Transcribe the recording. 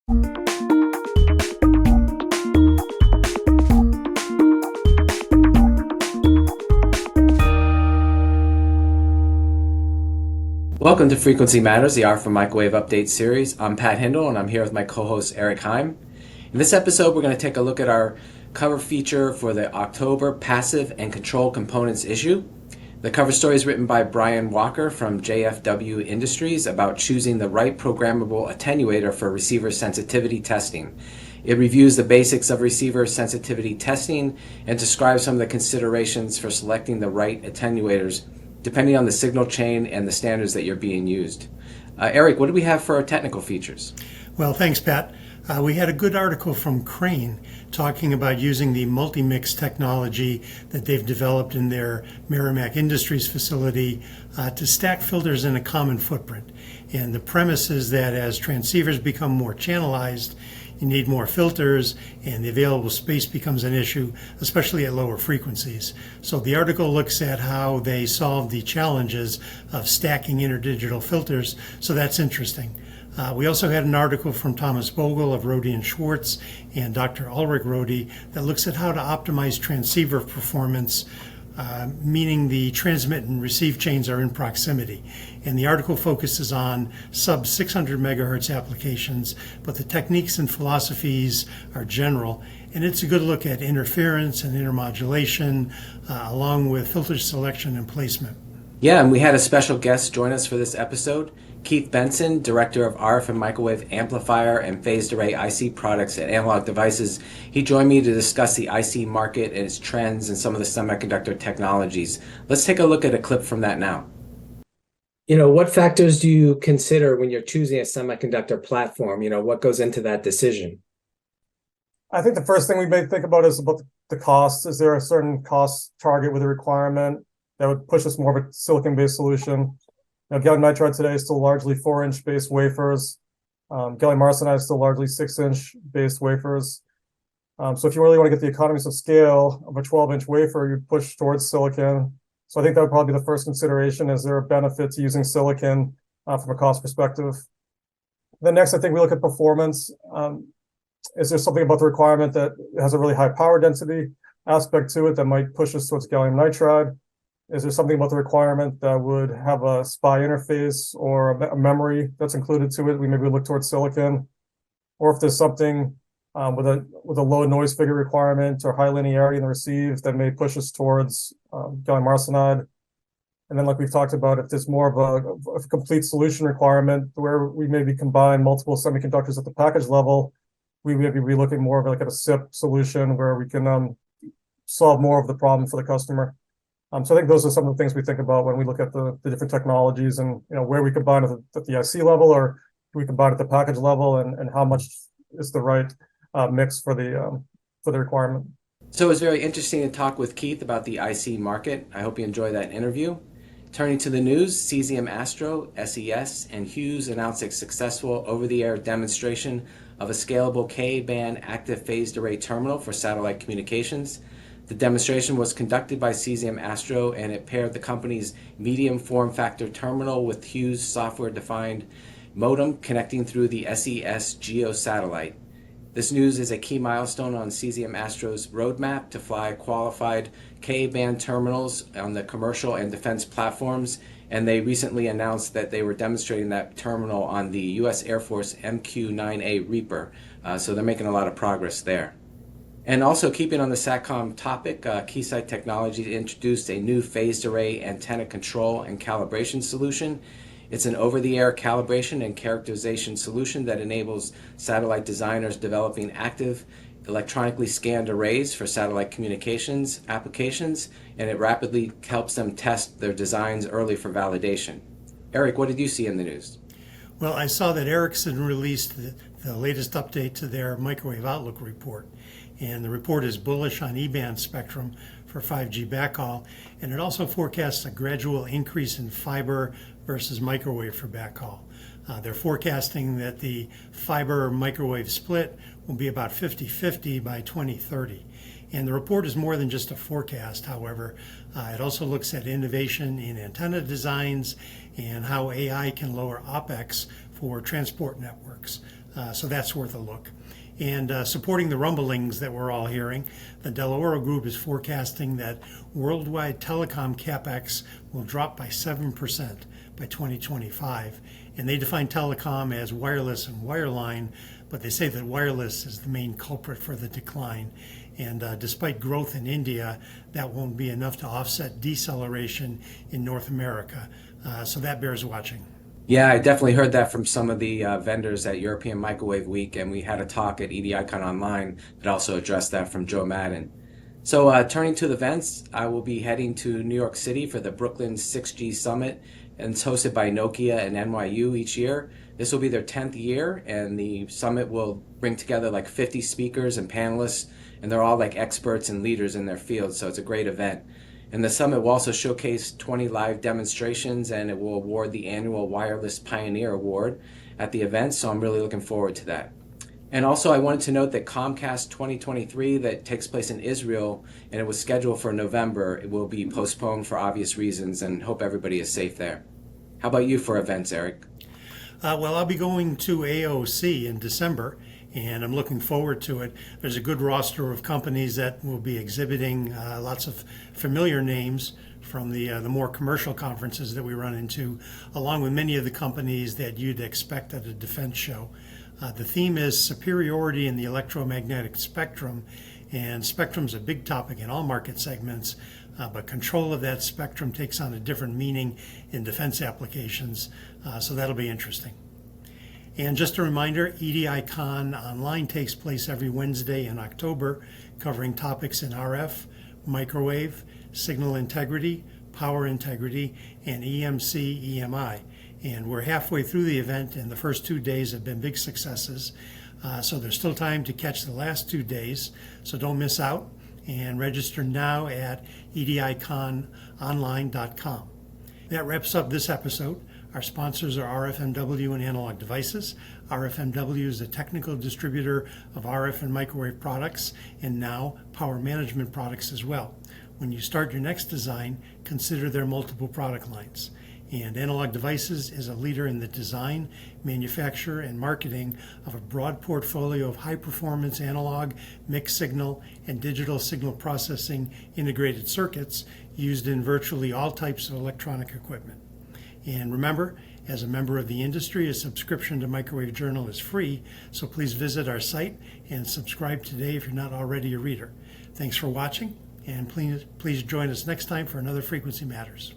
Welcome to Frequency Matters, the RF Microwave Update series. I'm Pat Hindle, and I'm here with my co-host Eric Heim. In this episode, we're going to take a look at our cover feature for the October Passive and Control Components issue. The cover story is written by Brian Walker from JFW Industries about choosing the right programmable attenuator for receiver sensitivity testing. It reviews the basics of receiver sensitivity testing and describes some of the considerations for selecting the right attenuators depending on the signal chain and the standards that you're being used. Eric, what do we have for our technical features? Well, thanks, Pat. We had a good article from Crane talking about using the multi-mix technology that they've developed in their Merrimack Industries facility to stack filters in a common footprint. And the premise is that as transceivers become more channelized, you need more filters, and the available space becomes an issue, especially at lower frequencies. So the article looks at how they solve the challenges of stacking interdigital filters, so that's interesting. We also had an article from Thomas Bogle of Rohde and Schwartz and Dr. Ulrich Rohde that looks at how to optimize transceiver performance, meaning the transmit and receive chains are in proximity. And the article focuses on sub 600 megahertz applications, but the techniques and philosophies are general. And it's a good look at interference and intermodulation, along with filter selection and placement. Yeah, and we had a special guest join us for this episode. Keith Benson, Director of RF and Microwave Amplifier and Phased Array IC Products at Analog Devices. He joined me to discuss the IC market and its trends and some of the semiconductor technologies. Let's take a look at a clip from that now. What factors do you consider when you're choosing a semiconductor platform? What goes into that decision? I think the first thing we may think about is about the cost. Is there a certain cost target with a requirement that would push us more of a silicon-based solution? Gallium nitride today is still largely 4-inch based wafers. Gallium arsenide is still largely 6-inch based wafers. So if you really want to get the economies of scale of a 12-inch wafer, you'd push towards silicon. So I think that would probably be the first consideration. Is there a benefit to using silicon from a cost perspective? Then next, I think we look at performance. Is there something about the requirement that has a really high power density aspect to it that might push us towards gallium nitride? Is there something about the requirement that would have a SPI interface or a memory that's included to it? We maybe look towards silicon. Or if there's something with a low noise figure requirement or high linearity in the receive that may push us towards gallium arsenide. And then, like we've talked about, if there's more of a complete solution requirement where we maybe combine multiple semiconductors at the package level, we maybe be looking more of like at a SIP solution where we can solve more of the problem for the customer. So I think those are some of the things we think about when we look at the different technologies and where we combine at the IC level, or do we combine at the package level, and how much is the right mix for the requirement. So it was very interesting to talk with Keith about the IC market. I hope you enjoy that interview. Turning to the news, Cesium Astro, SES, and Hughes announced a successful over-the-air demonstration of a scalable Ka-band active phased array terminal for satellite communications. The demonstration was conducted by Cesium Astro, and it paired the company's medium form factor terminal with Hughes software-defined modem connecting through the SES GEO satellite. This news is a key milestone on Cesium Astro's roadmap to fly qualified Ka-band terminals on the commercial and defense platforms, and they recently announced that they were demonstrating that terminal on the U.S. Air Force MQ-9A Reaper, so they're making a lot of progress there. And also keeping on the SATCOM topic, Keysight Technologies introduced a new phased array antenna control and calibration solution. It's an over-the-air calibration and characterization solution that enables satellite designers developing active electronically scanned arrays for satellite communications applications, and it rapidly helps them test their designs early for validation. Eric, what did you see in the news? Well, I saw that Ericsson released the latest update to their Microwave Outlook report. And the report is bullish on E-band spectrum for 5G backhaul, and it also forecasts a gradual increase in fiber versus microwave for backhaul. They're forecasting that the fiber microwave split will be about 50-50 by 2030. And the report is more than just a forecast, however. It also looks at innovation in antenna designs and how AI can lower OpEx for transport networks. So that's worth a look. And supporting the rumblings that we're all hearing, the Dell'Oro Group is forecasting that worldwide telecom capex will drop by 7% by 2025. And they define telecom as wireless and wireline, but they say that wireless is the main culprit for the decline. And despite growth in India, that won't be enough to offset deceleration in North America. So that bears watching. Yeah, I definitely heard that from some of the vendors at European Microwave Week, and we had a talk at EDICon Online that also addressed that from Joe Madden. So turning to the events, I will be heading to New York City for the Brooklyn 6G Summit, and it's hosted by Nokia and NYU each year. This will be their 10th year, and the summit will bring together like 50 speakers and panelists, and they're all like experts and leaders in their field, so it's a great event. And the summit will also showcase 20 live demonstrations, and it will award the annual Wireless Pioneer Award at the event, so I'm really looking forward to that. And also I wanted to note that Comcast 2023 that takes place in Israel, and it was scheduled for November, it will be postponed for obvious reasons, and hope everybody is safe there. How about you for events, Eric? Well, I'll be going to AOC in December, and I'm looking forward to it. There's a good roster of companies that will be exhibiting, lots of familiar names from the more commercial conferences that we run into, along with many of the companies that you'd expect at a defense show. The theme is superiority in the electromagnetic spectrum, and spectrum's a big topic in all market segments, but control of that spectrum takes on a different meaning in defense applications, so that'll be interesting. And just a reminder, EDICon Online takes place every Wednesday in October, covering topics in RF, microwave, signal integrity, power integrity, and EMC, EMI. And we're halfway through the event, and the first 2 days have been big successes. So there's still time to catch the last 2 days, so don't miss out. And register now at edicononline.com. That wraps up this episode. Our sponsors are RFMW and Analog Devices. RFMW is a technical distributor of RF and microwave products, and now power management products as well. When you start your next design, consider their multiple product lines. And Analog Devices is a leader in the design, manufacture, and marketing of a broad portfolio of high-performance analog, mixed signal, and digital signal processing integrated circuits used in virtually all types of electronic equipment. And remember, as a member of the industry, a subscription to Microwave Journal is free, so please visit our site and subscribe today if you're not already a reader. Thanks for watching, and please join us next time for another Frequency Matters.